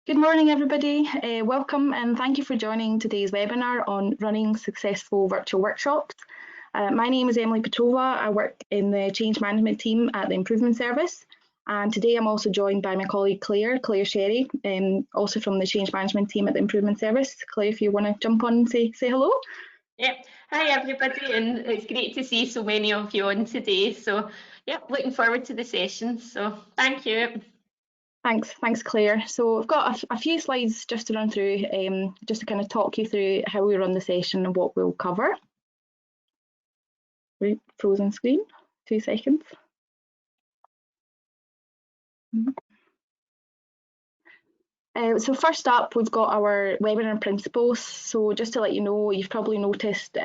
Good morning, everybody. Welcome and thank you for joining today's webinar on running successful virtual workshops. My name is Emily Petrova. I work in the change management team at the Improvement Service. And today I'm also joined by my colleague Claire Sherry, also from the change management team at the Improvement Service. Claire, if you want to jump on and say hello. Yep. Hi everybody, and it's great to see so many of you on today. So yep, looking forward to the session. So thank you. Thanks Claire. So I've got a few slides just to run through, just to kind of talk you through how we run the session and what we'll cover. Right, frozen screen, 2 seconds. So first up, we've got our webinar principles. So just to let you know, you've probably noticed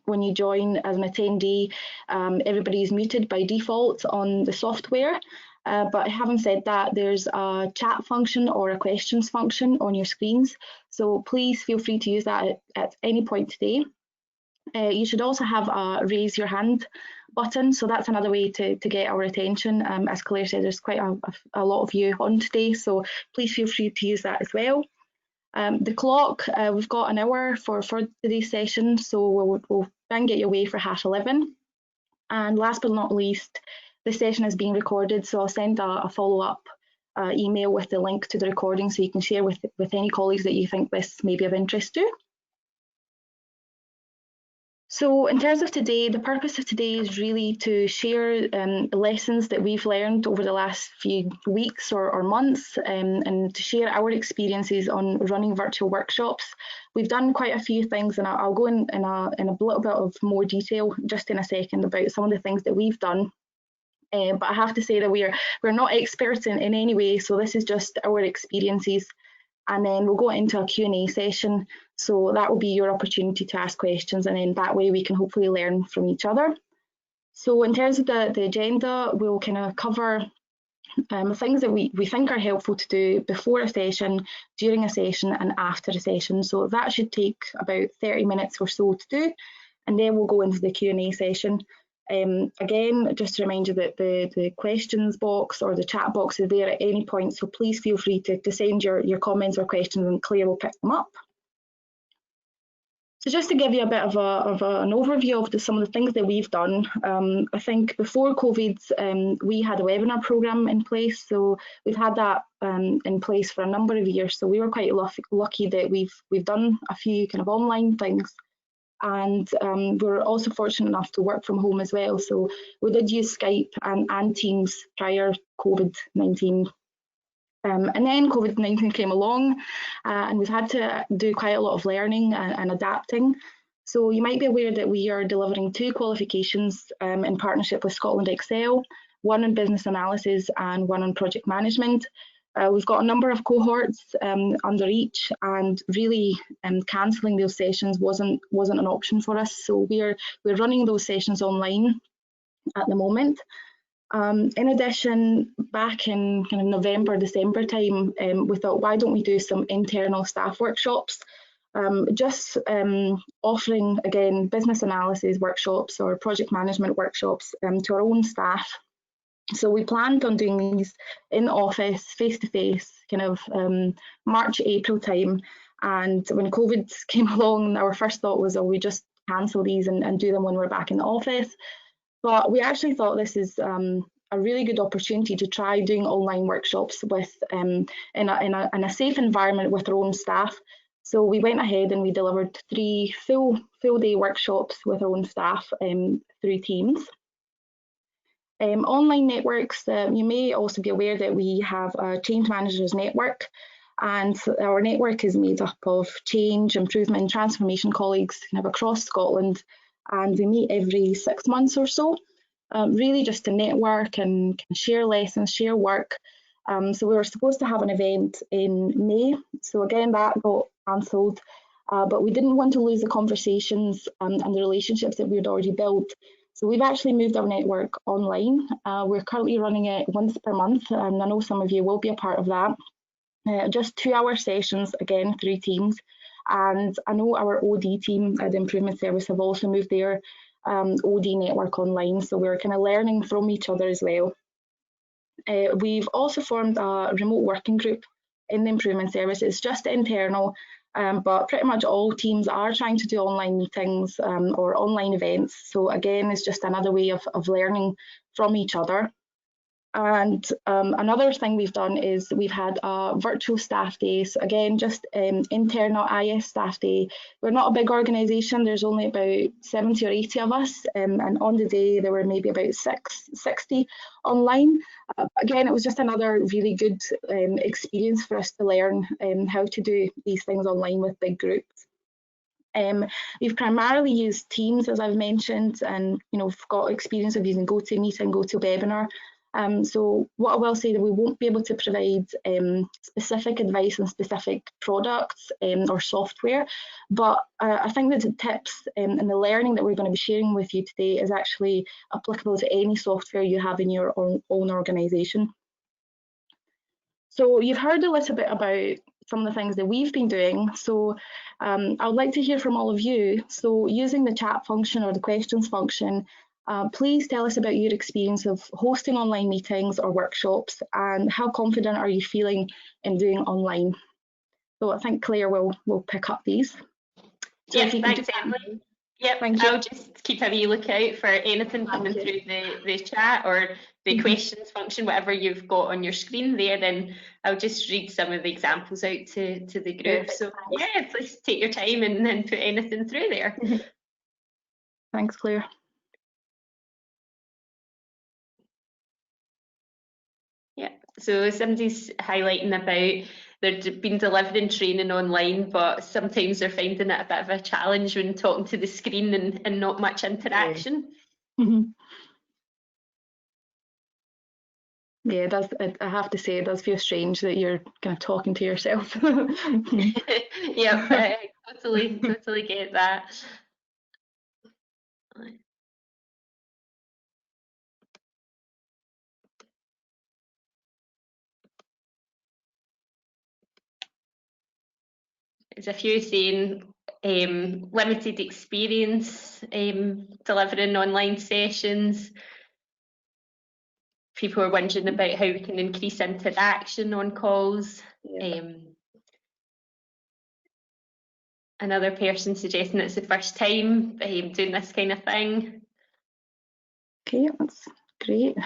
when you join as an attendee, everybody's muted by default on the software. But having said that, there's a chat function or a questions function on your screens. So please feel free to use that at any point today. You should also have a raise your hand button. So that's another way to get our attention. As Claire said, there's quite a lot of you on today, so please feel free to use that as well. The clock, we've got an hour for today's session, so we'll try and get you away for 11:30. And last but not least, the session is being recorded, so I'll send a follow-up email with the link to the recording so you can share with any colleagues that you think this may be of interest to. So in terms of today, the purpose of today is really to share lessons that we've learned over the last few weeks or months, and to share our experiences on running virtual workshops. We've done quite a few things, and I'll go in a little bit of more detail just in a second about some of the things that we've done. But I have to say that we're not experts in any way, so this is just our experiences. And then we'll go into a Q&A session. So that will be your opportunity to ask questions, and then that way we can hopefully learn from each other. So in terms of the agenda, we'll kind of cover things that we think are helpful to do before a session, during a session and after a session. So that should take about 30 minutes or so to do. And then we'll go into the Q&A session. Again, just to remind you that the questions box or the chat box is there at any point, so please feel free to send your comments or questions and Claire will pick them up. So just to give you a bit of an overview of some of the things that we've done, I think before COVID, we had a webinar program in place, so we've had that in place for a number of years, so we were quite lucky that we've done a few kind of online things. And we're also fortunate enough to work from home as well. So we did use Skype and Teams prior COVID-19. And then COVID-19 came along and we've had to do quite a lot of learning and adapting. So you might be aware that we are delivering 2 qualifications in partnership with Scotland Excel, one on business analysis and one on project management. We've got a number of cohorts under each, and really cancelling those sessions wasn't an option for us. So we're running those sessions online at the moment. In addition, back in kind of November, December time, we thought, why don't we do some internal staff workshops? Just offering, again, business analysis workshops or project management workshops to our own staff. So we planned on doing these in the office, face-to-face, kind of March, April time. And when COVID came along, our first thought was, oh, we just cancel these and do them when we're back in the office. But we actually thought this is a really good opportunity to try doing online workshops with in a safe environment with our own staff. So we went ahead and we delivered 3 full day workshops with our own staff through Teams. Online networks, you may also be aware that we have a change managers network, and our network is made up of change, improvement and transformation colleagues kind of across Scotland, and we meet every 6 months or so, really just to network and share lessons, share work. So we were supposed to have an event in May, so again that got cancelled, but we didn't want to lose the conversations and the relationships that we had already built. So we've actually moved our network online. We're currently running it once per month, and I know some of you will be a part of that. Just 2-hour sessions, again, through Teams. And I know our OD team at the Improvement Service have also moved their OD network online, so we're kind of learning from each other as well. We've also formed a remote working group in the improvement service. It's just internal, but pretty much all teams are trying to do online meetings or online events. So again, it's just another way of learning from each other. And another thing we've done is we've had a virtual staff day. So again, just internal IS staff day. We're not a big organisation. There's only about 70 or 80 of us. And on the day, there were maybe about 60 online. Again, it was just another really good experience for us to learn how to do these things online with big groups. We've primarily used Teams, as I've mentioned, and we've got experience of using GoToMeeting, GoToWebinar. So what I will say that we won't be able to provide specific advice on specific products or software, but I think that the tips and the learning that we're going to be sharing with you today is actually applicable to any software you have in your own organisation. So you've heard a little bit about some of the things that we've been doing. So I would like to hear from all of you. So using the chat function or the questions function, please tell us about your experience of hosting online meetings or workshops, and how confident are you feeling in doing online? So I think Claire will pick up these. So yeah, thanks, Emily. Yep, I'll just keep a wee look out for anything coming through the chat or the questions function, whatever you've got on your screen there. Then I'll just read some of the examples out to the group. So yeah, please take your time and put anything through there. Thanks, Claire. Yeah, so somebody's highlighting about they've been delivering training online, but sometimes they're finding it a bit of a challenge when talking to the screen and not much interaction. Yeah, it does. I have to say, it does feel strange that you're kind of talking to yourself. Yeah, I totally get that. There's a few saying limited experience delivering online sessions. People are wondering about how we can increase interaction on calls. Yeah. Another person suggesting it's the first time doing this kind of thing. Okay, that's great.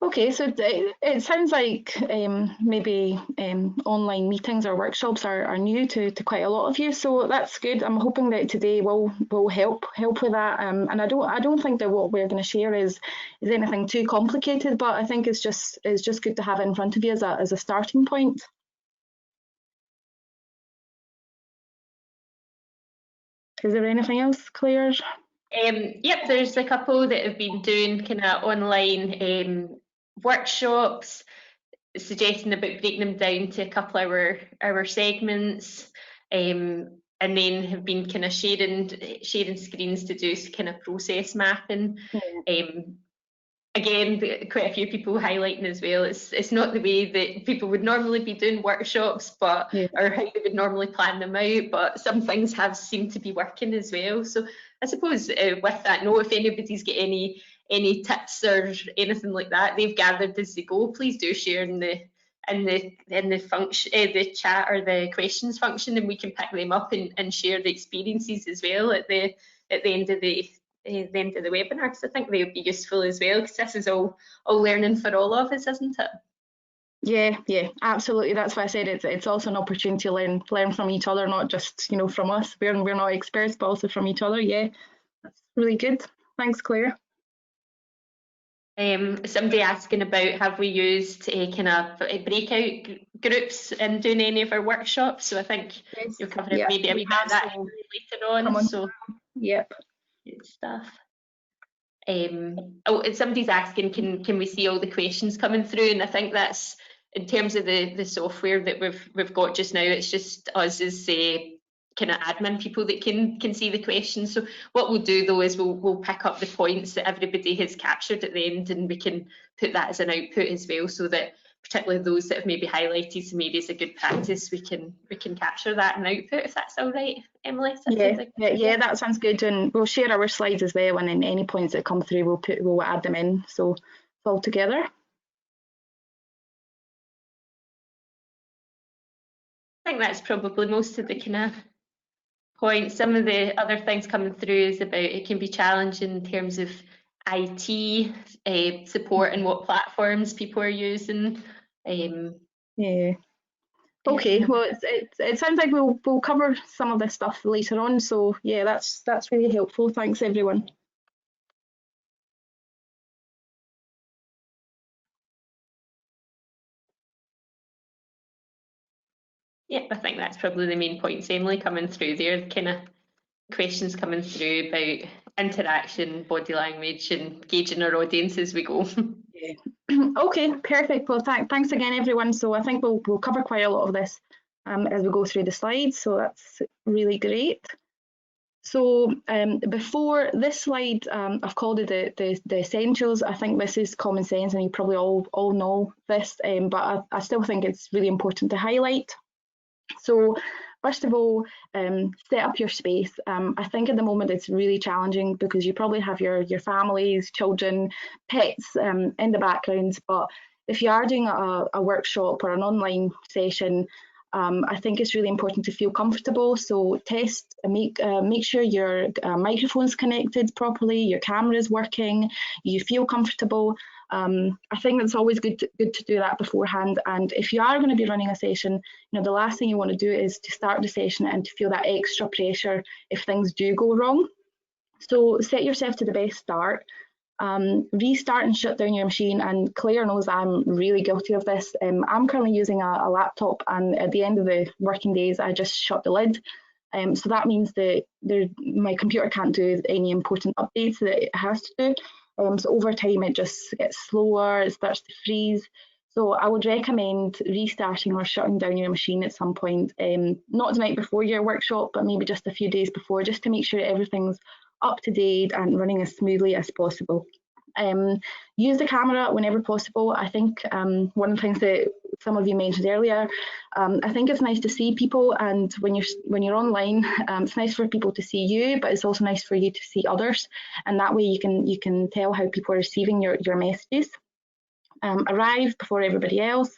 Okay, so it sounds like maybe online meetings or workshops are new to quite a lot of you, so that's good. I'm hoping that today will help with that. And I don't think that what we're going to share is anything too complicated, but I think it's just good to have it in front of you as a starting point. Is there anything else, Claire? Yep, there's a couple that have been doing kind of online workshops, suggesting about breaking them down to a couple of our segments, and then have been kind of sharing screens to do kind of process mapping. Yeah. Again, quite a few people highlighting as well, it's not the way that people would normally be doing workshops, but Yeah. or how they would normally plan them out, but some things have seemed to be working as well. So I suppose with that note, if anybody's got any tips or anything like that they've gathered as they go, please do share in the function, the chat or the questions function, and we can pick them up and share the experiences as well at the end of the webinar, because I think they would be useful as well, because this is all learning for all of us, isn't it? Yeah, absolutely. That's why I said it's also an opportunity to learn from each other, not just from us. We're not experts, but also from each other. Yeah, that's really good. Thanks, Claire. Somebody asking about, have we used kind of breakout groups in doing any of our workshops? So I think you'll cover maybe a wee bit of that later on. So yep, good stuff. Somebody's asking, can we see all the questions coming through? And I think that's, in terms of the software that we've got just now, it's just us as kind of admin people that can see the questions. So what we'll do though is we'll pick up the points that everybody has captured at the end, and we can put that as an output as well, so that particularly those that have maybe highlighted some areas of good practice, we can capture that in output, if that's all right, Emily. Yeah, that sounds good. And we'll share our slides as well, and then any points that come through we'll add them in, so it's all together. I think that's probably most of the kind of points. Some of the other things coming through is about it can be challenging in terms of IT support and what platforms people are using. Yeah. Okay, well, it sounds like we'll cover some of this stuff later on. So yeah, that's really helpful. Thanks, everyone. Yeah, I think that's probably the main points, Emily, coming through there. Kind of questions coming through about interaction, body language, and gauging our audience as we go. Yeah. Okay, perfect. Well, thanks again, everyone. So I think we'll cover quite a lot of this as we go through the slides. So that's really great. So before this slide, I've called it the essentials. I think this is common sense, and you probably all know this, but I still think it's really important to highlight. So first of all, set up your space. I think at the moment it's really challenging because you probably have your families, children, pets in the background. But if you are doing a workshop or an online session, I think it's really important to feel comfortable. So test, make sure your microphone's connected properly, your camera's working, you feel comfortable. I think it's always good to do that beforehand. And if you are going to be running a session, the last thing you want to do is to start the session and to feel that extra pressure if things do go wrong. So set yourself to the best start. Restart and shut down your machine, and Claire knows I'm really guilty of this. I'm currently using a laptop, and at the end of the working days I just shut the lid. So that means that my computer can't do any important updates that it has to do. So over time it just gets slower, it starts to freeze. So I would recommend restarting or shutting down your machine at some point, not the night before your workshop, but maybe just a few days before, just to make sure everything's up to date and running as smoothly as possible. Use the camera whenever possible. I think one of the things that some of you mentioned earlier, I think it's nice to see people, and when you're online, it's nice for people to see you, but it's also nice for you to see others, and that way you can tell how people are receiving your messages. Arrive before everybody else,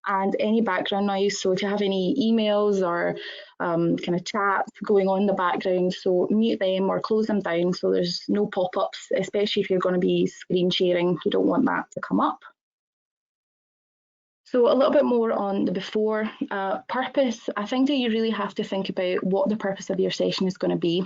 and any background noise. So if you have any emails or kind of chats going on in the background, so mute them or close them down so there's no pop-ups, especially if you're going to be screen sharing. You don't want that to come up. So a little bit more on the before. Purpose. I think that you really have to think about what the purpose of your session is going to be.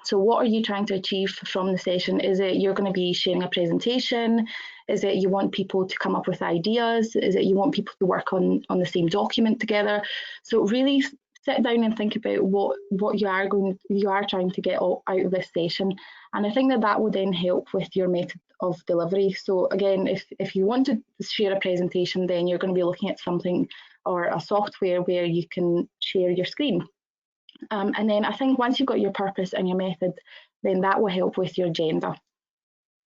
So what are you trying to achieve from the session? Is it you're going to be sharing a presentation? Is it you want people to come up with ideas? Is it you want people to work on the same document together? So really sit down and think about what you are trying to get out of this session. And I think that will then help with your method of delivery. So again, if you want to share a presentation, then you're going to be looking at something or a software where you can share your screen. And then I think once you've got your purpose and your method, then that will help with your agenda.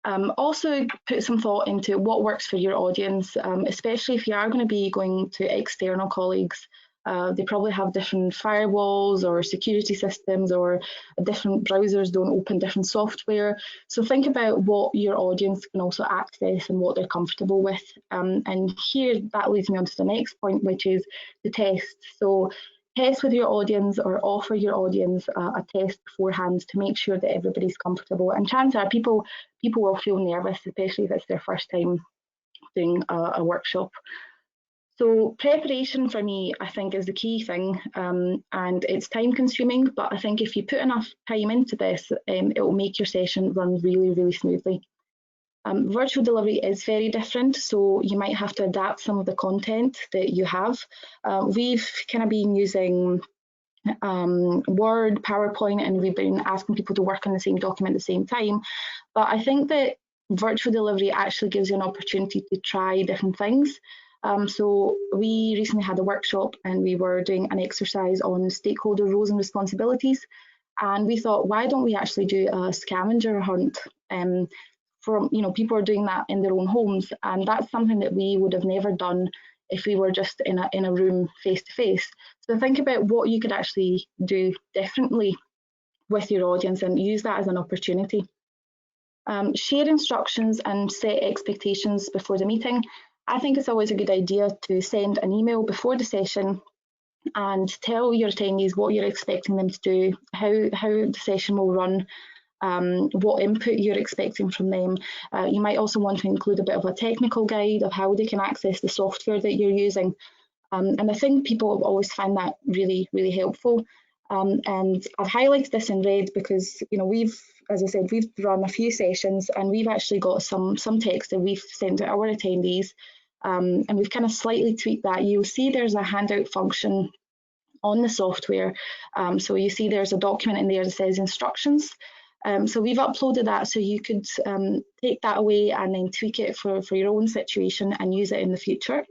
Also put some thought into what works for your audience, especially if you are going to be going to external colleagues. They probably have different firewalls or security systems, or different browsers don't open different software. So think about what your audience can also access and what they're comfortable with. And here that leads me on to the next point, which is the test. So test with your audience or offer your audience a test beforehand to make sure that everybody's comfortable. And chances are people will feel nervous, especially if it's their first time doing a workshop. So preparation for me, I think, is the key thing, and it's time consuming, but I think if you put enough time into this, it will make your session run really, really smoothly. Virtual delivery is very different, so you might have to adapt some of the content that you have. We've kind of been using Word, PowerPoint, and we've been asking people to work on the same document at the same time. But I think that virtual delivery actually gives you an opportunity to try different things. So we recently had a workshop and we were doing an exercise on stakeholder roles and responsibilities. And we thought, why don't we actually do a scavenger hunt? People are doing that in their own homes, and that's something that we would have never done if we were just in a room face to face. So think about what you could actually do differently with your audience and use that as an opportunity. Share instructions and set expectations before the meeting. I think it's always a good idea to send an email before the session and tell your attendees what you're expecting them to do, how the session will run, what input you're expecting from them. You might also want to include a bit of a technical guide of how they can access the software that you're using. And I think people always find that really, really helpful. And I've highlighted this in red because, we've, as I said, we've run a few sessions and we've actually got some text that we've sent to our attendees. And we've kind of slightly tweaked that. You'll see there's a handout function on the software. So you see there's a document in there that says instructions. So we've uploaded that so you could take that away and then tweak it for your own situation and use it in the future.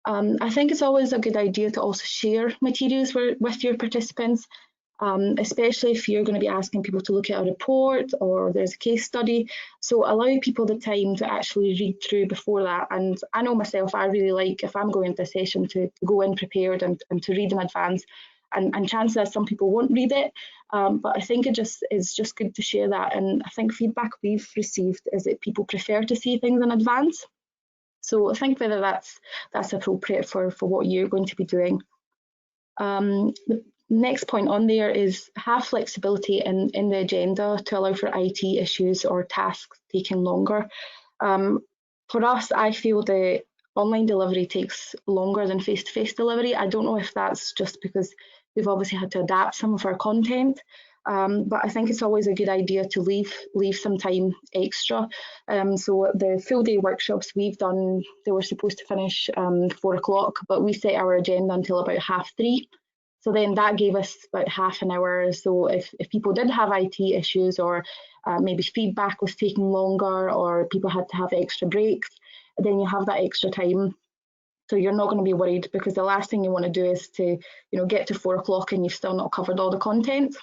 I think it's always a good idea to also share materials with your participants, especially if you're going to be asking people to look at a report or there's a case study. So allow people the time to actually read through before that. And I know myself, I really like, if I'm going to a session, to go in prepared and to read in advance. And chances are some people won't read it, but I think it's just good to share that. And I think feedback we've received is that people prefer to see things in advance. So I think whether that's appropriate for what you're going to be doing. The next point on there is have flexibility in the agenda to allow for IT issues or tasks taking longer. For us, I feel the online delivery takes longer than face-to-face delivery. I don't know if that's just because we've obviously had to adapt some of our content, but I think it's always a good idea to leave some time extra. So the full day workshops we've done, they were supposed to finish 4 o'clock, but we set our agenda until about 3:30. So then that gave us about half an hour. So if people did have IT issues or maybe feedback was taking longer or people had to have extra breaks, then you have that extra time. So you're not going to be worried, because the last thing you want to do is to get to 4 o'clock and you've still not covered all the content.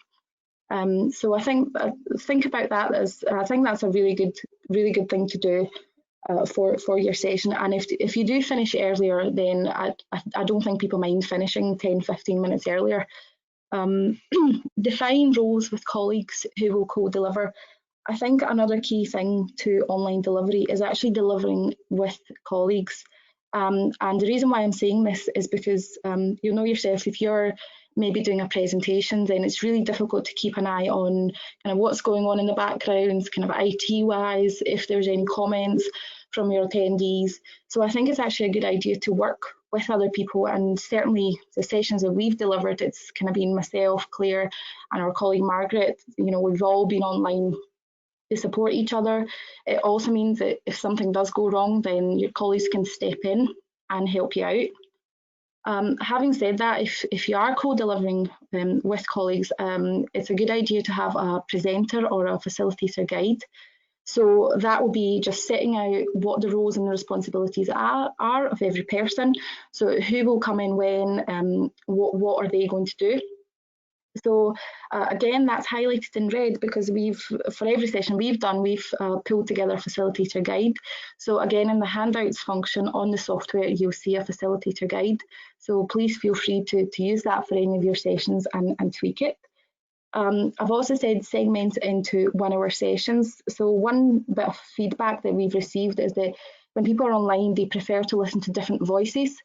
So I think about that as I think that's a really good thing to do for your session. And if you do finish earlier, then I don't think people mind finishing 10-15 minutes earlier. Define roles with colleagues who will co-deliver. I think another key thing to online delivery is actually delivering with colleagues. And the reason why I'm saying this is because you know yourself, if you're maybe doing a presentation, then it's really difficult to keep an eye on kind of what's going on in the background, kind of IT wise, if there's any comments from your attendees. So I think it's actually a good idea to work with other people, and certainly the sessions that we've delivered, it's kind of been myself, Claire, and our colleague Margaret. We've all been online to support each other. It also means that if something does go wrong, then your colleagues can step in and help you out. Having said that, if you are co-delivering with colleagues, it's a good idea to have a presenter or a facilitator guide. So that will be just setting out what the roles and responsibilities are of every person. So who will come in when, what are they going to do? So again, that's highlighted in red because for every session we've done, we've pulled together a facilitator guide. So again, in the handouts function on the software, you'll see a facilitator guide. So please feel free to use that for any of your sessions and tweak it. I've also said segment into 1 hour sessions. So one bit of feedback that we've received is that when people are online, they prefer to listen to different voices.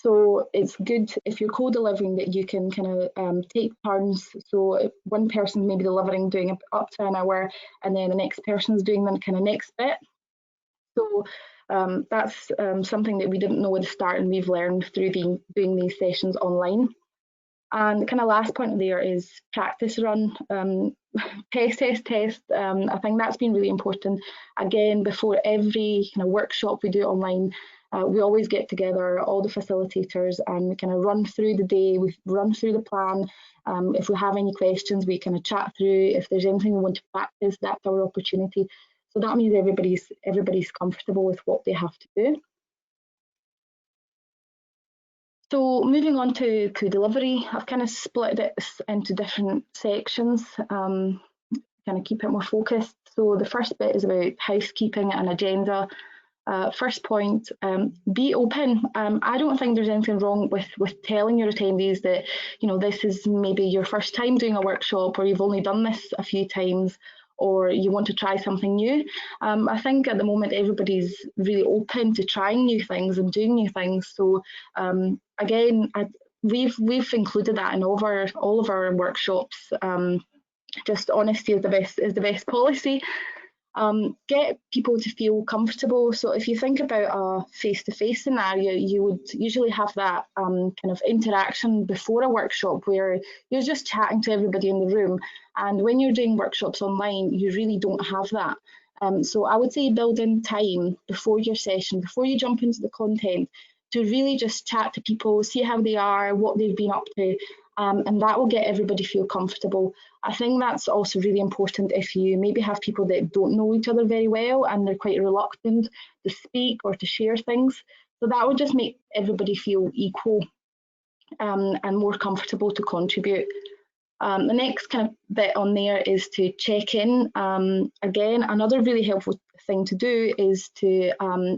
So it's good if you're co-delivering that you can kind of take turns. So if one person maybe delivering, doing up to an hour, and then the next person's doing the kind of next bit. So that's something that we didn't know at the start, and we've learned through doing these sessions online. And the kind of last point there is practice run, test. I think that's been really important. Again, before every kind of workshop we do online, we always get together, all the facilitators, and we kind of run through the day, we run through the plan. If we have any questions, we kind of chat through. If there's anything we want to practice, that's our opportunity. So that means everybody's comfortable with what they have to do. So moving on to delivery, I've kind of split it into different sections, kind of keep it more focused. So the first bit is about housekeeping and agenda. First point, be open. I don't think there's anything wrong with telling your attendees that, this is maybe your first time doing a workshop, or you've only done this a few times, or you want to try something new. I think at the moment everybody's really open to trying new things and doing new things. So again, we've included that in all of our workshops. Just honesty is the best policy. Get people to feel comfortable. So if you think about a face-to-face scenario, you would usually have that kind of interaction before a workshop where you're just chatting to everybody in the room. And when you're doing workshops online, you really don't have that. So I would say build in time before your session, before you jump into the content, to really just chat to people, see how they are, what they've been up to, and that will get everybody feel comfortable. I think that's also really important if you maybe have people that don't know each other very well and they're quite reluctant to speak or to share things. So that would just make everybody feel equal and more comfortable to contribute. The next kind of bit on there is to check in. Again, another really helpful thing to do is to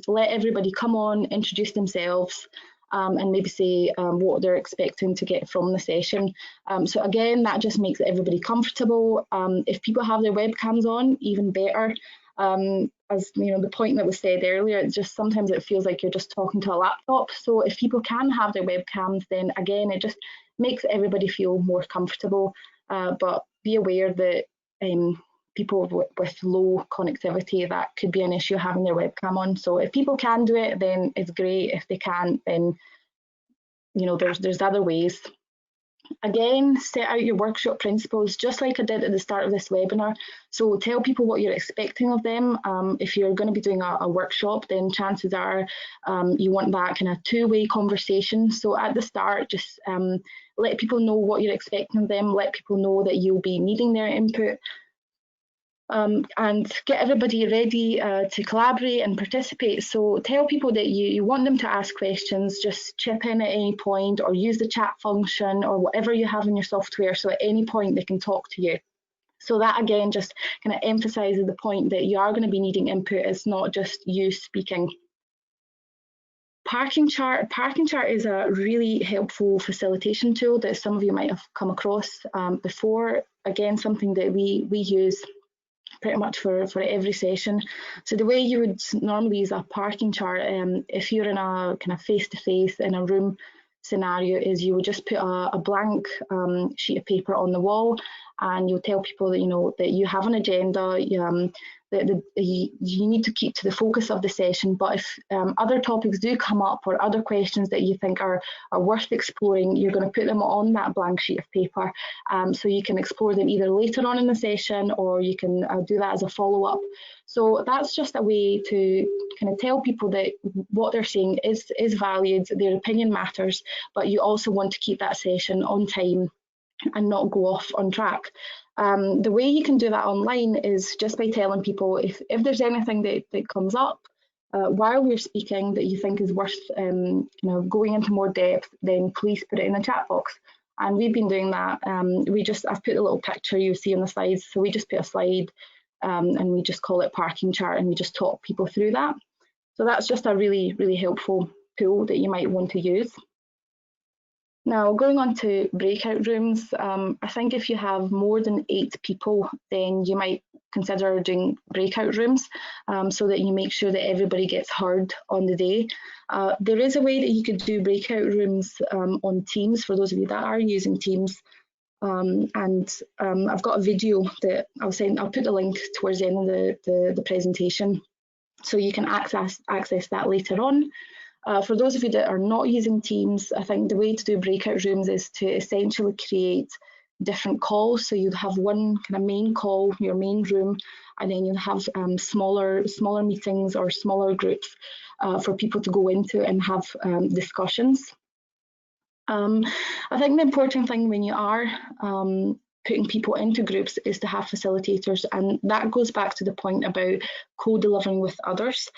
let everybody come on, introduce themselves, and maybe say what they're expecting to get from the session. So again, that just makes everybody comfortable. If people have their webcams on, even better. As you know, the point that was said earlier, it's just sometimes it feels like you're just talking to a laptop. So if people can have their webcams, then again, it just makes everybody feel more comfortable. But be aware that people with low connectivity, that could be an issue having their webcam on. So if people can do it, then it's great. If they can't, then you know there's other ways. Again, set out your workshop principles, just like I did at the start of this webinar. So tell people what you're expecting of them. If you're going to be doing a workshop, then chances are you want that kind of two-way conversation. So at the start, just let people know what you're expecting of them, let people know that you'll be needing their input. And get everybody ready to collaborate and participate. So tell people that you want them to ask questions, just chip in at any point or use the chat function or whatever you have in your software, so at any point they can talk to you. So that again just kind of emphasises the point that you are going to be needing input. It's not just you speaking. Parking chart is a really helpful facilitation tool that some of you might have come across before. Again, something that we use pretty much for every session. So the way you would normally use a parking chart, if you're in a kind of face-to-face in a room scenario, is you would just put a blank sheet of paper on the wall, and you'll tell people that that you have an agenda, that you need to keep to the focus of the session. But if other topics do come up or other questions that you think are worth exploring, you're going to put them on that blank sheet of paper, so you can explore them either later on in the session or you can do that as a follow-up. So that's just a way to kind of tell people that what they're saying is valued, their opinion matters, but you also want to keep that session on time and not go off on track. The way you can do that online is just by telling people if there's anything that comes up while we're speaking that you think is worth going into more depth, then please put it in the chat box. And we've been doing that. I've put a little picture you see on the slides. So we just put a slide and we just call it parking chart, and we just talk people through that. So that's just a really, really helpful tool that you might want to use. Now, going on to breakout rooms, I think if you have more than 8 people, then you might consider doing breakout rooms so that you make sure that everybody gets heard on the day. There is a way that you could do breakout rooms on Teams, for those of you that are using Teams. I've got a video that I'll send. I'll put the link towards the end of the presentation, so you can access that later on. For those of you that are not using Teams, I think the way to do breakout rooms is to essentially create different calls. So you'd have one kind of main call, your main room, and then you'll have smaller meetings or smaller groups for people to go into and have discussions. I think the important thing when you are putting people into groups is to have facilitators, and that goes back to the point about co-delivering with others.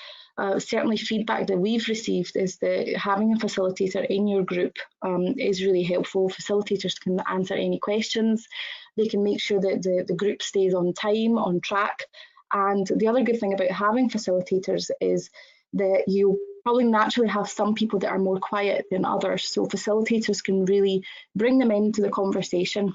Certainly feedback that we've received is that having a facilitator in your group is really helpful. Facilitators can answer any questions, they can make sure that the group stays on time, on track. And the other good thing about having facilitators is that you probably naturally have some people that are more quiet than others. So facilitators can really bring them into the conversation.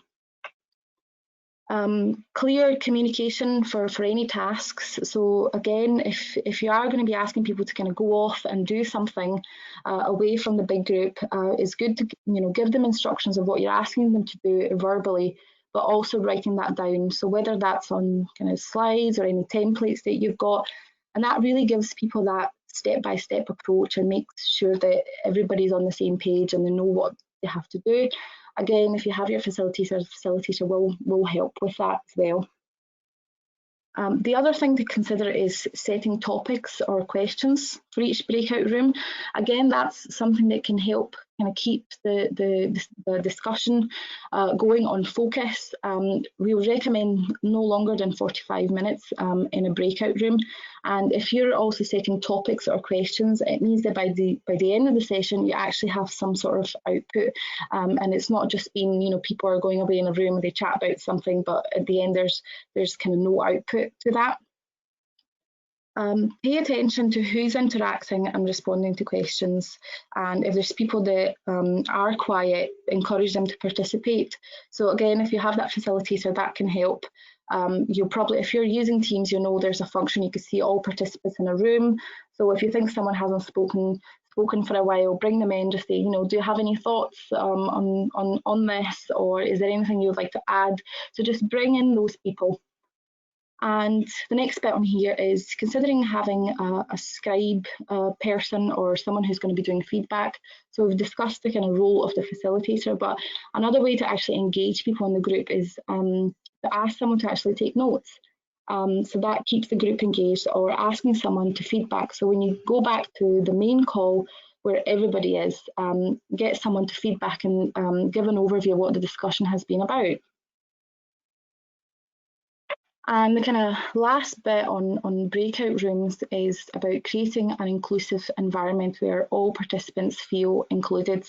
Clear communication for any tasks. So again, if you are going to be asking people to kind of go off and do something away from the big group, it's good to give them instructions of what you're asking them to do verbally, but also writing that down. So whether that's on kind of slides or any templates that you've got, and that really gives people that step-by-step approach and makes sure that everybody's on the same page and they know what they have to do. Again, if you have your facilitator, the facilitator will help with that as well. The other thing to consider is setting topics or questions for each breakout room. Again, that's something that can help kind of keep the discussion going on focus. We would recommend no longer than 45 minutes in a breakout room. And if you're also setting topics or questions, it means that by the end of the session, you actually have some sort of output. And it's not just being, people are going away in a room and they chat about something, but at the end there's kind of no output to that. Pay attention to who's interacting and responding to questions, and if there's people that are quiet, encourage them to participate. So again, if you have that facilitator, that can help. You'll probably, if you're using Teams, there's a function you can see all participants in a room. So if you think someone hasn't spoken for a while, bring them in, just say, do you have any thoughts on this, or is there anything you would like to add? So just bring in those people. And the next bit on here is considering having a scribe person or someone who's going to be doing feedback. So we've discussed the kind of role of the facilitator, but another way to actually engage people in the group is to ask someone to actually take notes. So that keeps the group engaged, or asking someone to feedback. So when you go back to the main call where everybody is, get someone to feedback and give an overview of what the discussion has been about. And the kind of last bit on breakout rooms is about creating an inclusive environment where all participants feel included.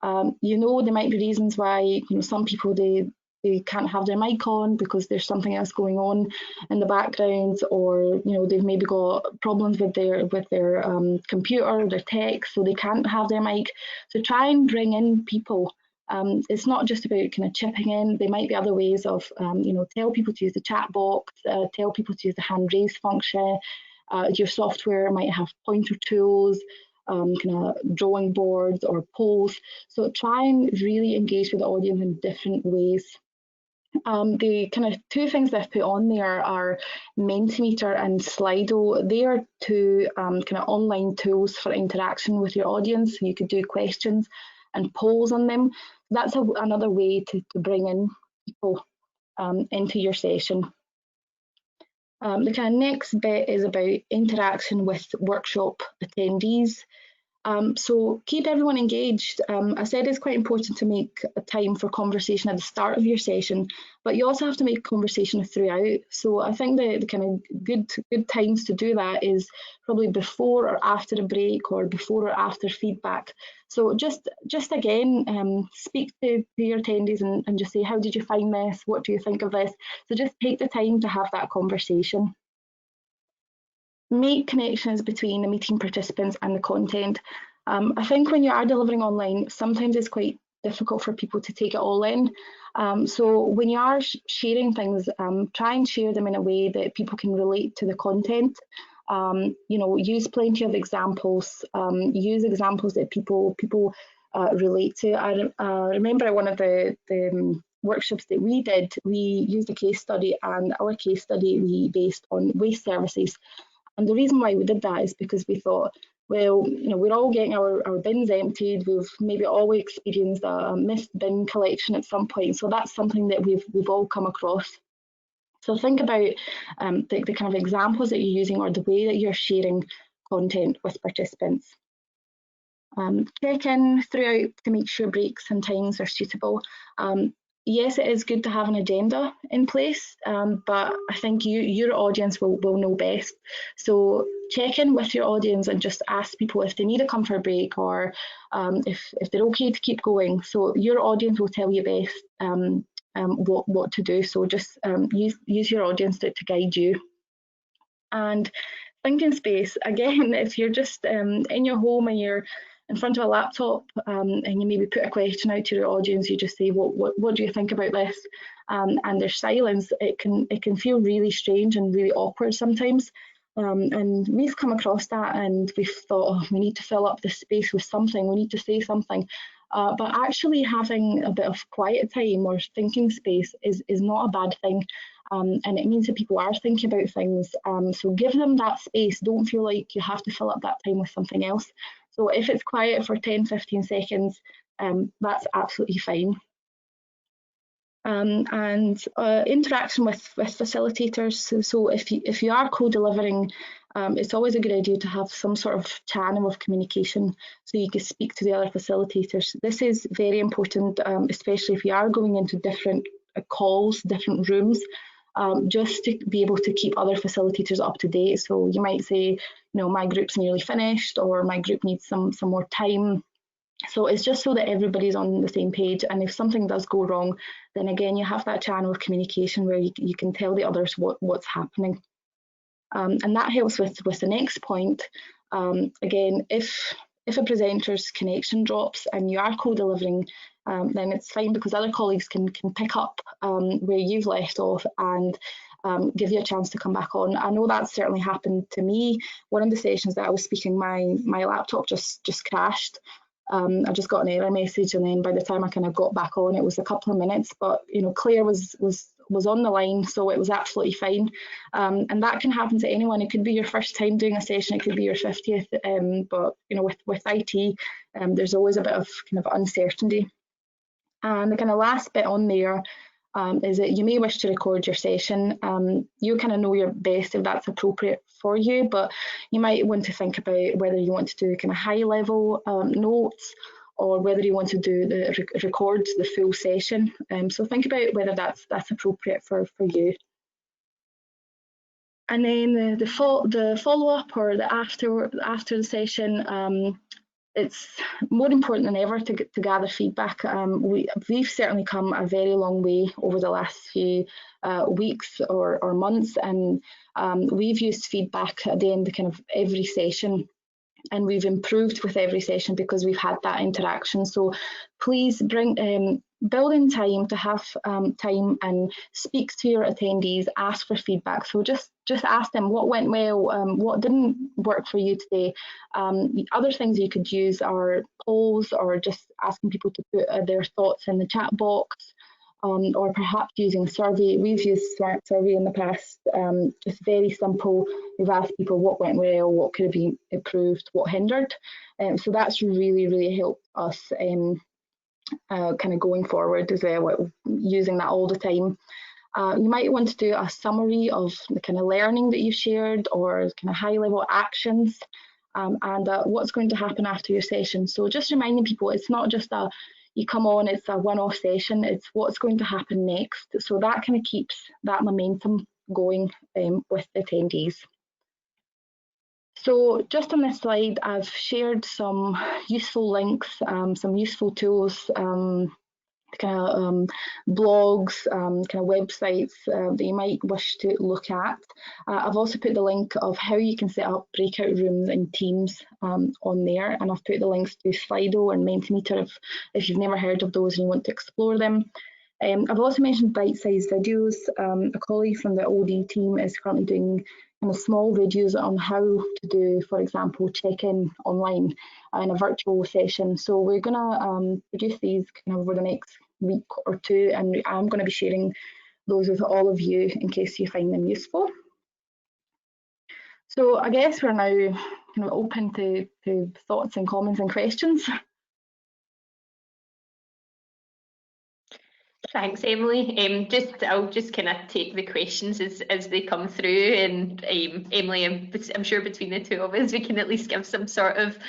There might be reasons why some people they can't have their mic on because there's something else going on in the background, or they've maybe got problems with their computer, their tech, so they can't have their mic. So try and bring in people. It's not just about kind of chipping in. There might be other ways of, tell people to use the chat box, tell people to use the hand raise function. Your software might have pointer tools, kind of drawing boards or polls. So try and really engage with the audience in different ways. The kind of two things I've put on there are Mentimeter and Slido. They are two kind of online tools for interaction with your audience. You could do questions and polls on them. That's another way to bring in people into your session. The kind of next bit is about interaction with workshop attendees. So keep everyone engaged. I said it's quite important to make a time for conversation at the start of your session, but you also have to make conversation throughout. So I think the kind of good times to do that is probably before or after a break, or before or after feedback. So just again, speak to your attendees and just say, how did you find this? What do you think of this? So just take the time to have that conversation. Make connections between the meeting participants and the content. I think when you are delivering online, sometimes it's quite difficult for people to take it all in. So when you are sharing things, try and share them in a way that people can relate to the content. Use plenty of examples. Use examples that people relate to. I remember at one of the workshops that we did, we used a case study, and our case study we based on waste services. And the reason why we did that is because we thought, well, we're all getting our bins emptied. We've maybe all experienced a missed bin collection at some point. So that's something that we've all come across. So think about the kind of examples that you're using, or the way that you're sharing content with participants. Check in throughout to make sure breaks and times are suitable. Yes, it is good to have an agenda in place, but I think your audience will know best. So check in with your audience and just ask people if they need to come for a break, or if they're okay to keep going. So your audience will tell you best what to do. So just use your audience to guide you. And thinking space, again, if you're just in your home and you're in front of a laptop and you maybe put a question out to your audience, you just say, what do you think about this? And there's silence. It can feel really strange and really awkward sometimes. And we've come across that and we've thought, oh, we need to fill up this space with something, we need to say something. But actually having a bit of quiet time or thinking space is not a bad thing. And it means that people are thinking about things. So give them that space. Don't feel like you have to fill up that time with something else. So if it's quiet for 10, 15 seconds, that's absolutely fine. And interaction with facilitators. So if you are co-delivering, it's always a good idea to have some sort of channel of communication so you can speak to the other facilitators. This is very important, especially if you are going into different calls, different rooms, just to be able to keep other facilitators up to date. So you might say, my group's nearly finished, or my group needs some more time. So it's just so that everybody's on the same page, and if something does go wrong, then again you have that channel of communication where you can tell the others what's happening. And that helps with the next point. Again, if a presenter's connection drops and you are co-delivering, then it's fine, because other colleagues can pick up where you've left off and give you a chance to come back on. I know that's certainly happened to me. One of the sessions that I was speaking, my laptop just crashed. I just got an error message, and then by the time I kind of got back on, it was a couple of minutes. But Claire was on the line, so it was absolutely fine. And that can happen to anyone. It could be your first time doing a session, it could be your 50th. But with IT, there's always a bit of kind of uncertainty. And the kind of last bit on there is that you may wish to record your session. You kind of know your best if that's appropriate for you, but you might want to think about whether you want to do kind of high level notes, or whether you want to do record the full session. So think about whether that's appropriate for you. And then the follow up, or the after the session, it's more important than ever to gather feedback. We've certainly come a very long way over the last few weeks or months, and we've used feedback at the end of kind of every session, and we've improved with every session because we've had that interaction. So please build in time to have time and speak to your attendees, ask for feedback. So just ask them what went well, what didn't work for you today. Other things you could use are polls, or just asking people to put their thoughts in the chat box, or perhaps using a survey. We've used Smart Survey in the past, just very simple. We've asked people what went well, what could have been improved, what hindered. So that's really, really helped us kind of going forward as well, using that all the time. You might want to do a summary of the kind of learning that you've shared, or kind of high level actions, and what's going to happen after your session. So just reminding people, it's not just you come on, it's a one-off session, it's what's going to happen next. So that kind of keeps that momentum going with the attendees. So just on this slide, I've shared some useful links, some useful tools, kind of blogs, kind of websites that you might wish to look at. I've also put the link of how you can set up breakout rooms in Teams on there, and I've put the links to Slido and Mentimeter if you've never heard of those and you want to explore them. I've also mentioned bite-sized videos. A colleague from the OD team is currently doing kind of small videos on how to do, for example, check-in online in a virtual session. So we're going to produce these kind of over the next week or two, and I'm going to be sharing those with all of you in case you find them useful. So I guess we're now kind of open to thoughts and comments and questions. Thanks, Emily. I'll just kind of take the questions as they come through, and Emily, I'm sure between the two of us we can at least give some sort of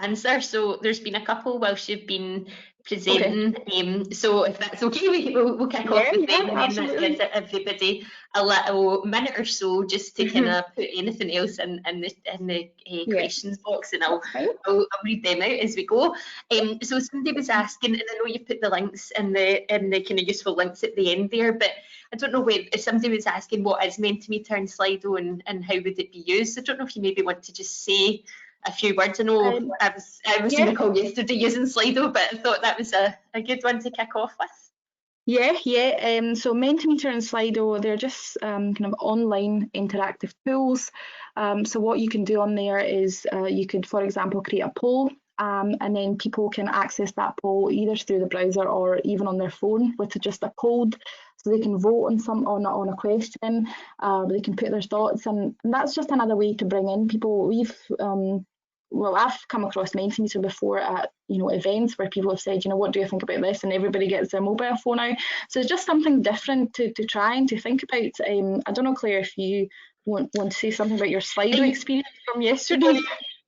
answer. So there's been a couple whilst you've been presenting. Okay. So if that's okay, we'll kick off with them, and then that gives everybody a little minute or so just to kind of put anything else in the questions box, and I'll read them out as we go. So somebody was asking, and I know you put the links in the kind of useful links at the end there, but I don't know if somebody was asking what is Mentimeter and Slido, and how would it be used. I don't know if you maybe want to just say a few words? I know I was in the call yesterday using Slido, but I thought that was a good one to kick off with. Yeah. So Mentimeter and Slido, they're just kind of online interactive tools. So what you can do on there is you could, for example, create a poll, and then people can access that poll either through the browser or even on their phone with just a code. So they can vote on a question, they can put their thoughts, and that's just another way to bring in people. I've come across Mentimeter before at events where people have said, what do you think about this? And everybody gets their mobile phone out. So it's just something different to try and to think about. I don't know, Claire, if you want to say something about your Slido experience from yesterday.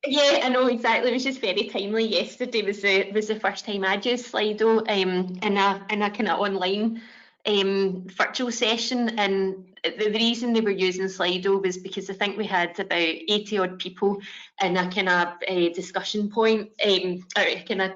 Yeah, I know exactly. It was just very timely. Yesterday was the first time I'd used Slido in a kind of online virtual session, and the reason they were using Slido was because I think we had about 80 odd people in a kind of discussion point, or a kind of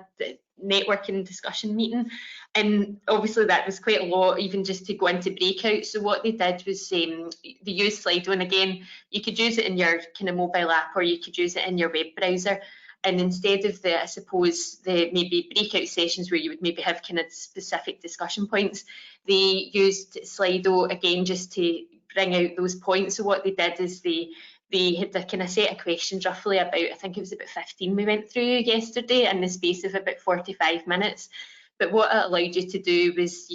networking discussion meeting, and obviously that was quite a lot, even just to go into breakout. So what they did was they used Slido, and again, you could use it in your kind of mobile app or you could use it in your web browser. And instead of the maybe breakout sessions where you would maybe have kind of specific discussion points, they used Slido again just to bring out those points. So what they did is they had a kind of set of questions, roughly about, I think it was about 15 we went through yesterday in the space of about 45 minutes. But what it allowed you to do was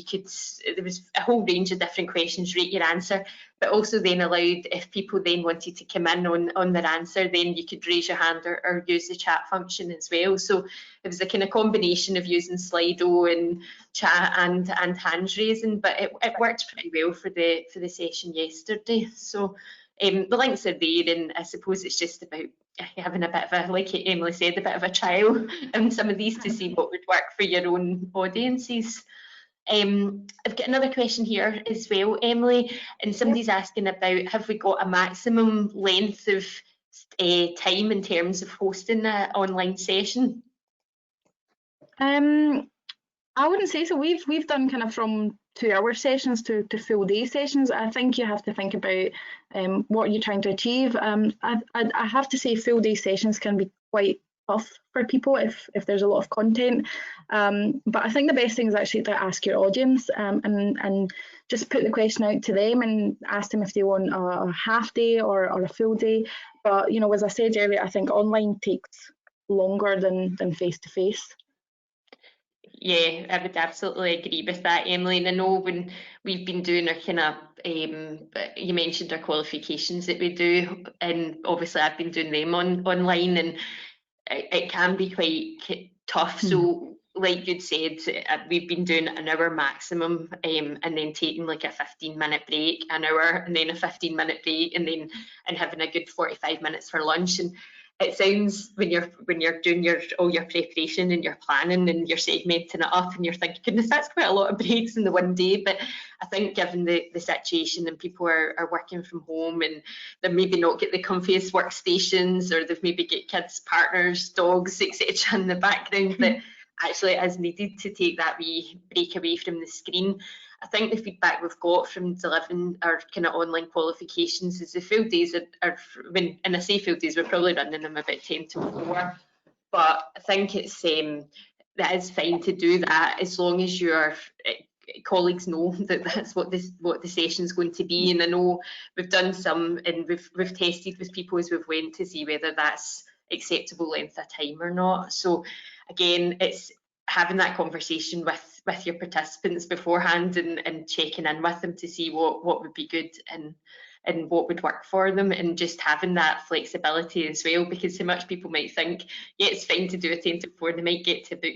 there was a whole range of different questions, rate your answer, but also then allowed, if people then wanted to come in on their answer, then you could raise your hand or use the chat function as well. So it was a kind of combination of using Slido and chat and hands raising, but it worked pretty well for the session yesterday. So the links are there, and I suppose it's just about having a bit of a, like Emily said, a bit of a trial in some of these to see what would work for your own audiences. I've got another question here as well, Emily, and somebody's asking about, have we got a maximum length of time in terms of hosting an online session? I wouldn't say so. We've done kind of from 2-hour sessions to full day sessions. I think you have to think about what you're trying to achieve. I have to say full day sessions can be quite tough for people if there's a lot of content. But I think the best thing is actually to ask your audience and just put the question out to them and ask them if they want a half day or a full day. But as I said earlier, I think online takes longer than face to face. Yeah, I would absolutely agree with that, Emily. And I know when we've been doing our kind of, you mentioned our qualifications that we do, and obviously I've been doing them online, and it can be quite tough. So like you'd said, we've been doing an hour maximum, and then taking like a 15-minute break, an hour, and then a 15-minute break, and having a good 45 minutes for lunch. And it sounds, when you're doing all your preparation and your planning and you're segmenting it up, and you're thinking, goodness, that's quite a lot of breaks in the one day. But I think given the situation, and people are working from home, and they've maybe not get the comfiest workstations, or they've maybe got kids, partners, dogs, etc. in the background, that actually it is needed to take that wee break away from the screen. I think the feedback we've got from delivering our kind of online qualifications is the full days and I say full days, we're probably running them about 10 to 4, but I think it's that is fine to do that as long as your colleagues know that that's what the session's going to be. And I know we've done some, and we've tested with people as we've went to see whether that's acceptable length of time or not. So again, it's having that conversation with your participants beforehand, and checking in with them to see what would be good and what would work for them, and just having that flexibility as well, because so much people might think, yeah, it's fine to do a 10 to 4, they might get to about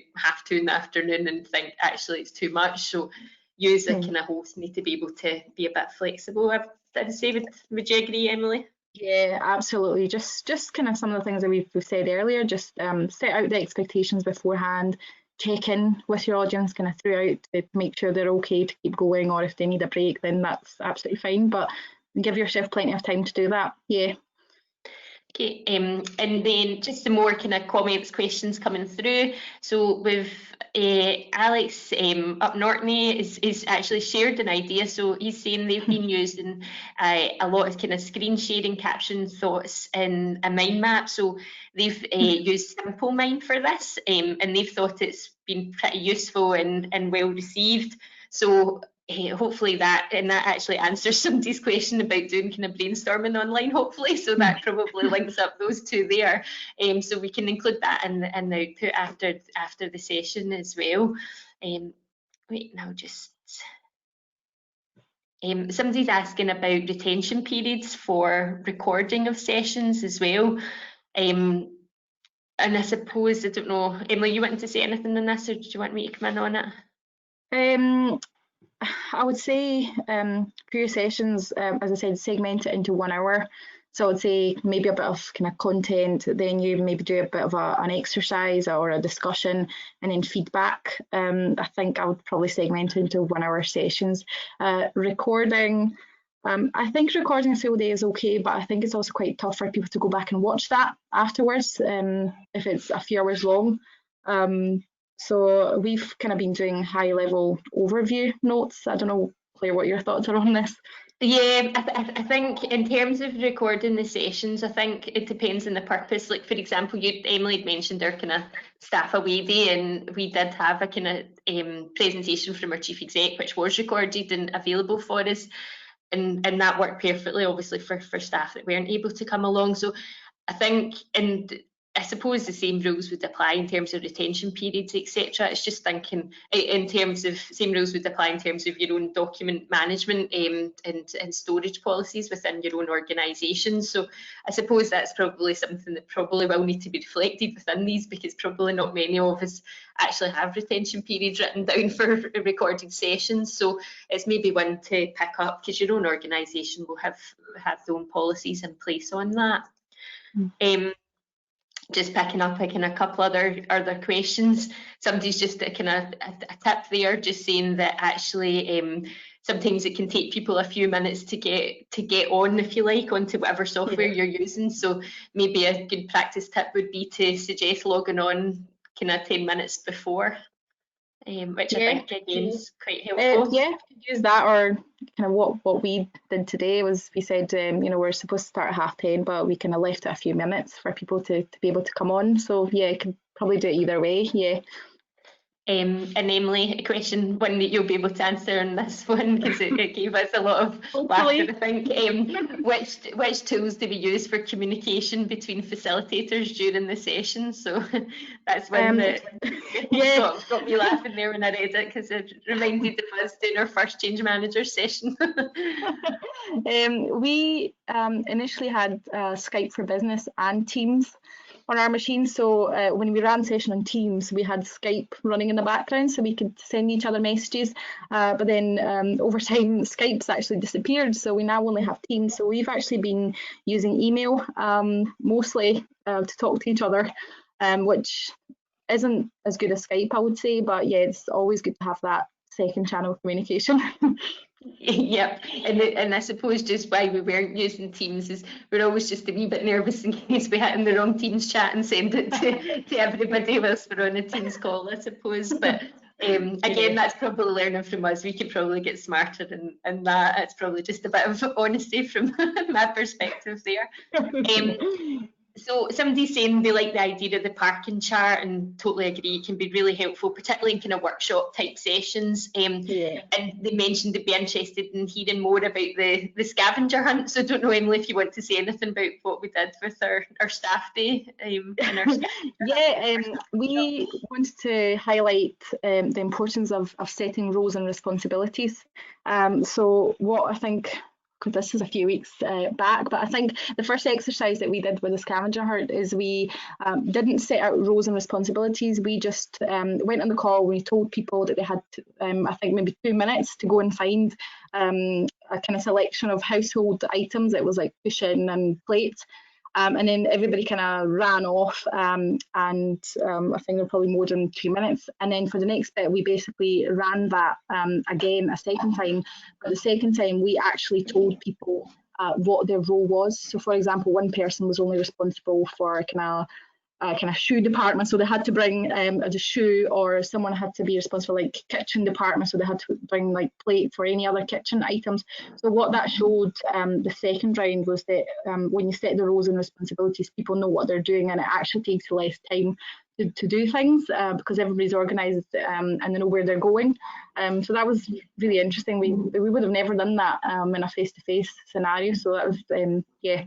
2:30 in the afternoon and think actually it's too much. So you as a kind of host need to be able to be a bit flexible. I'd say, would you agree, Emily? Yeah, absolutely. Just kind of some of the things that we've said earlier, just set out the expectations beforehand, check in with your audience kind of throughout to make sure they're okay to keep going, or if they need a break, then that's absolutely fine. But give yourself plenty of time to do that. Yeah. Okay, and then just some more kind of comments, questions coming through. So with Alex up Nortney is actually shared an idea. So he's saying they've been using a lot of kind of screen sharing, caption thoughts in a mind map. So they've used Simple Mind for this, and they've thought it's been pretty useful and well received. So hopefully that actually answers somebody's question about doing kind of brainstorming online, hopefully, so that probably links up those two there, so we can include that in the output after the session as well. Wait, now just somebody's asking about retention periods for recording of sessions as well, and I suppose, I don't know, Emily, you wanted to say anything on this, or do you want me to come in on it? I would say for your sessions, as I said, segment it into 1 hour. So I would say maybe a bit of kind of content, then you maybe do a bit of an exercise or a discussion, and then feedback. I think I would probably segment it into 1 hour sessions. Recording, I think recording a full day is okay, but I think it's also quite tough for people to go back and watch that afterwards if it's a few hours long. So we've kind of been doing high level overview notes. I don't know, Claire, what your thoughts are on this. Yeah, I think in terms of recording the sessions, I think it depends on the purpose. Like, for example, Emily had mentioned our kind of staff away day, and we did have a kind of presentation from our chief exec, which was recorded and available for us. And that worked perfectly, obviously, for staff that weren't able to come along. So I think, and I suppose the same rules would apply in terms of retention periods, etc. It's just thinking in terms of same rules would apply in terms of your own document management and storage policies within your own organisation. So I suppose that's probably something that probably will need to be reflected within these, because probably not many of us actually have retention periods written down for recorded sessions. So it's maybe one to pick up, because your own organisation will have their own policies in place on that. Just picking up like in a couple other questions. Somebody's just a kind of a tip there, just saying that actually sometimes it can take people a few minutes to get on, if you like, onto whatever software you're using. So maybe a good practice tip would be to suggest logging on kind of 10 minutes before, which I think again is quite helpful. Yeah, use that, or kind of what we did today was we said we're supposed to start at 10:30, but we kind of left it a few minutes for people to be able to come on. So yeah, you can probably do it either way. Yeah. And Emily, a question, one that you'll be able to answer on this one, because it gave us a lot of laughter, I think. Which tools do we use for communication between facilitators during the session? So that's one that got me laughing there when I read it, because it reminded of us doing our first change manager session. We initially had Skype for Business and Teams on our machine. So when we ran session on Teams, we had Skype running in the background so we could send each other messages. But then over time, Skype's actually disappeared. So we now only have Teams. So we've actually been using email mostly to talk to each other, which isn't as good as Skype, I would say. But yeah, it's always good to have that second channel of communication. Yep, and I suppose just why we weren't using Teams is we're always just a wee bit nervous in case we hit in the wrong Teams chat and send it to everybody whilst we're on a Teams call, I suppose. But again, that's probably learning from us. We could probably get smarter in that. It's probably just a bit of honesty from my perspective there. So somebody's saying they like the idea of the parking chart, and totally agree, it can be really helpful, particularly in kind of workshop type sessions. And they mentioned they'd be interested in hearing more about the scavenger hunt. So I don't know, Emily, if you want to say anything about what we did with our staff day. We wanted to highlight the importance of setting roles and responsibilities. So what I think, this is a few weeks back, but I think the first exercise that we did with the scavenger hunt is we didn't set out roles and responsibilities. We just went on the call. We told people that they had, I think, maybe 2 minutes to go and find a kind of selection of household items. It was like cushion and plate. And then everybody kind of ran off, and I think they're probably more than 2 minutes. And then for the next bit, we basically ran that again a second time. But the second time, we actually told people what their role was. So, for example, one person was only responsible for kind of shoe department, so they had to bring a shoe, or someone had to be responsible like kitchen department, so they had to bring like plates or any other kitchen items. So what that showed the second round was that when you set the roles and responsibilities, people know what they're doing, and it actually takes less time to do things because everybody's organised and they know where they're going. So that was really interesting. We would have never done that in a face-to-face scenario. So that was yeah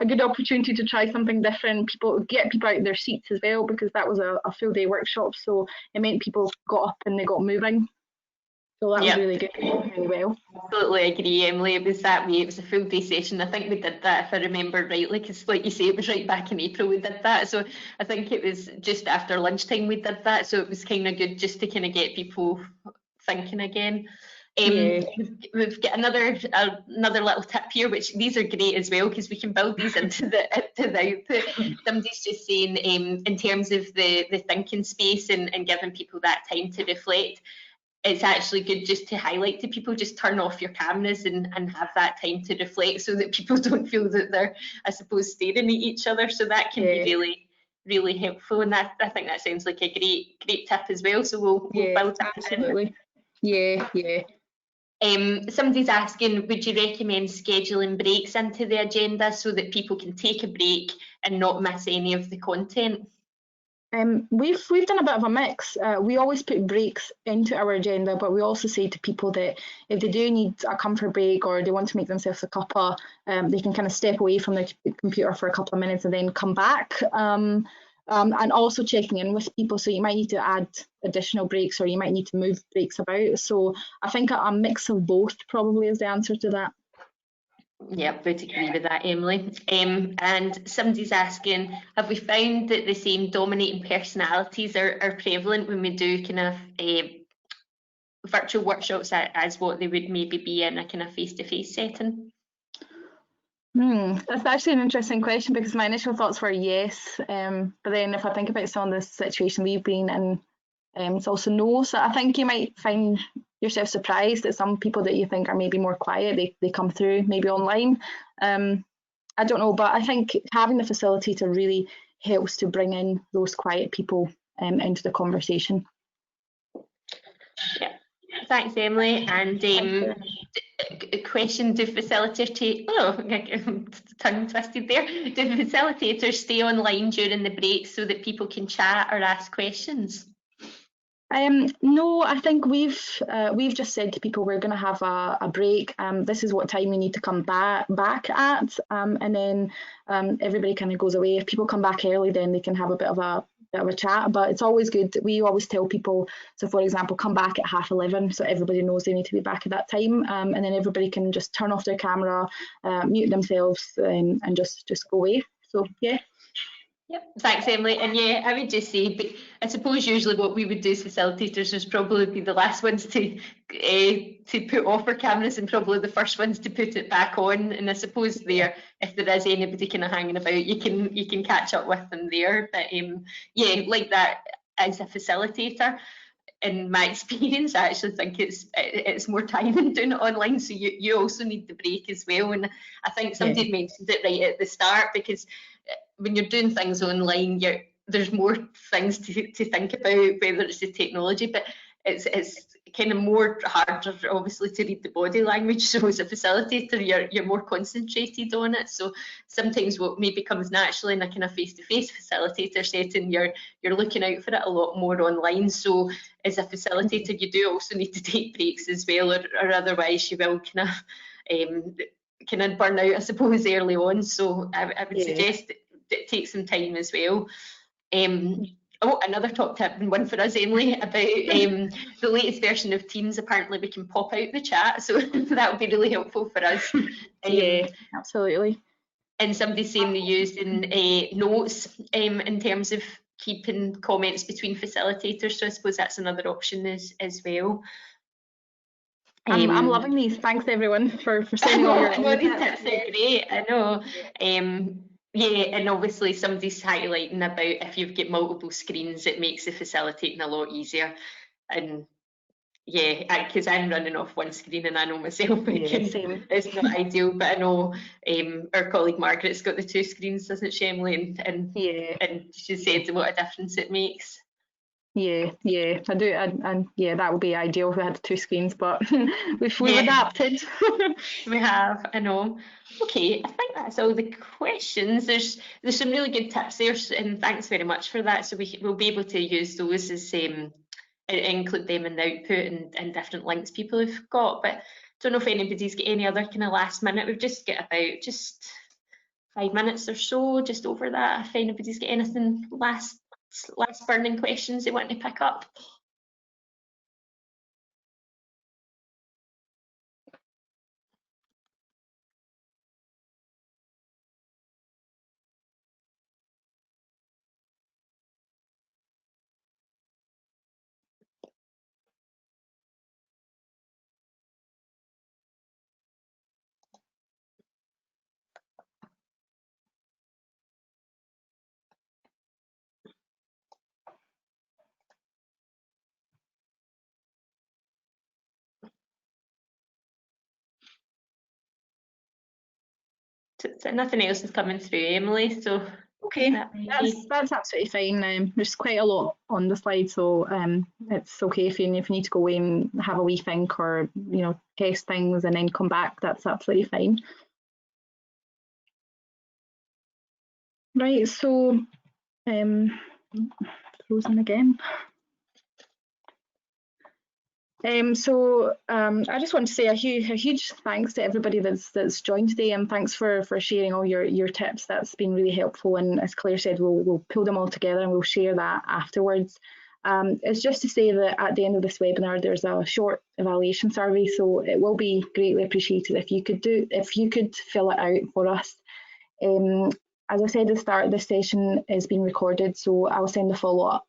a good opportunity to try something different. Get people out of their seats as well, because that was a full day workshop. So it meant people got up and they got moving. So that was really good, really well. Absolutely agree, Emily. It was that way. It was a full day session. I think we did that, if I remember rightly, because like you say, it was right back in April we did that. So I think it was just after lunchtime we did that. So it was kind of good just to kind of get people thinking again. We've got another little tip here, which these are great as well, because we can build these into the output. Somebody's just saying in terms of the thinking space and giving people that time to reflect, it's actually good just to highlight to people, just turn off your cameras and have that time to reflect, so that people don't feel that they're, I suppose, staring at each other. So that can be really, really helpful, and that, I think that sounds like a great tip as well. So we'll build that. Absolutely. Yeah. Somebody's asking, would you recommend scheduling breaks into the agenda so that people can take a break and not miss any of the content? We've done a bit of a mix. We always put breaks into our agenda, but we also say to people that if they do need a comfort break or they want to make themselves a cuppa, they can kind of step away from the computer for a couple of minutes and then come back. And also checking in with people. So you might need to add additional breaks, or you might need to move breaks about. So I think a mix of both probably is the answer to that. Yeah, would agree with that, Emily. And somebody's asking, have we found that the same dominating personalities are prevalent when we do kind of virtual workshops as what they would maybe be in a kind of face-to-face setting? That's actually an interesting question, because my initial thoughts were yes, but then if I think about some of the situation we've been in, it's also no. So I think you might find yourself surprised that some people that you think are maybe more quiet, they come through maybe online. I don't know, but I think having the facilitator really helps to bring in those quiet people into the conversation. Yeah, thanks, Emily. And a question, do facilitators, tongue twisted there, do facilitators stay online during the break so that people can chat or ask questions? No, I think we've just said to people we're going to have a break. This is what time you need to come back at, and then everybody kind of goes away. If people come back early, then they can have a bit of a chat. But it's always good. We always tell people, so for example, come back at 11:30, so everybody knows they need to be back at that time, and then everybody can just turn off their camera, mute themselves, and just go away. So yeah. Yep, thanks, Emily. And yeah, I would just say, but I suppose usually what we would do as facilitators is probably be the last ones to put off our cameras and probably the first ones to put it back on. And I suppose there, if there is anybody kind of hanging about, you can catch up with them there. But yeah, like that as a facilitator, in my experience, I actually think it's more time than doing it online. So you also need the break as well. And I think somebody mentioned it right at the start, because when you're doing things online, there's more things to think about, whether it's the technology, but it's kind of more harder, obviously, to read the body language. So as a facilitator, you're more concentrated on it. So sometimes what maybe comes naturally in a kind of face-to-face facilitator setting, you're looking out for it a lot more online. So as a facilitator, you do also need to take breaks as well, or otherwise you will kind of burn out, I suppose, early on. So I would suggest take some time as well. Another top tip, and one for us, Emily, about the latest version of Teams. Apparently we can pop out the chat, so that would be really helpful for us. Yeah, absolutely. And somebody's saying they used in notes in terms of keeping comments between facilitators, so I suppose that's another option as well. I'm loving these. Thanks everyone for sending all your these tips are great. I know. Yeah, and obviously somebody's highlighting about if you've got multiple screens, it makes the facilitating a lot easier. And yeah, because I'm running off one screen and I know myself Same. it's not ideal, but I know our colleague Margaret's got the 2 screens, doesn't she, Emily? Yeah. And she said what a difference it makes. Yeah, I do, and yeah, that would be ideal if we had 2 screens, but we've Yeah. adapted. We have, I know. Okay, I think that's all the questions. There's some really good tips there, and thanks very much for that. So we'll be able to use those as include them in the output and different links people have got. But don't know if anybody's got any other kind of last minute. We've just got about just 5 minutes or so, just over that. If anybody's got anything last burning questions they want to pick up. So nothing else is coming through, Emily. So Okay, that's absolutely fine. There's quite a lot on the slide, so it's okay if you need to go away and have a wee think, or test things and then come back. That's absolutely fine. Right, so frozen again. I just want to say a huge thanks to everybody that's joined today, and thanks for sharing all your tips. That's been really helpful, and as Claire said, we'll pull them all together and we'll share that afterwards. It's just to say that at the end of this webinar there's a short evaluation survey, so it will be greatly appreciated if you could fill it out for us. As I said at the start, this session is being recorded, so I'll send a follow-up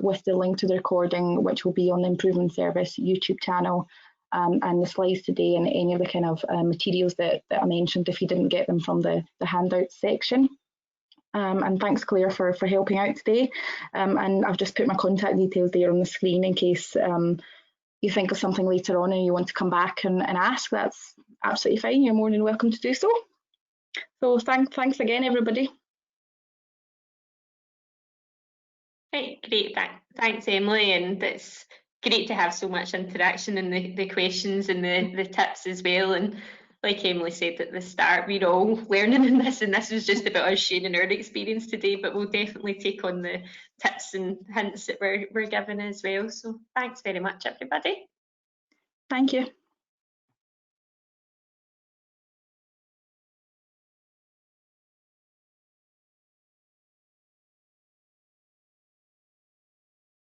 with the link to the recording, which will be on the Improvement Service YouTube channel, and the slides today and any of the kind of materials that I mentioned if you didn't get them from the handout section. And thanks, Claire, for helping out today. And I've just put my contact details there on the screen in case you think of something later on and you want to come back and ask. That's absolutely fine. You're more than welcome to do so. So thanks again, everybody. Right, great. Thanks, Emily. And it's great to have so much interaction in the questions and the tips as well. And like Emily said at the start, we're all learning in this, and this was just about us sharing our experience today, but we'll definitely take on the tips and hints that we're given as well. So thanks very much, everybody. Thank you.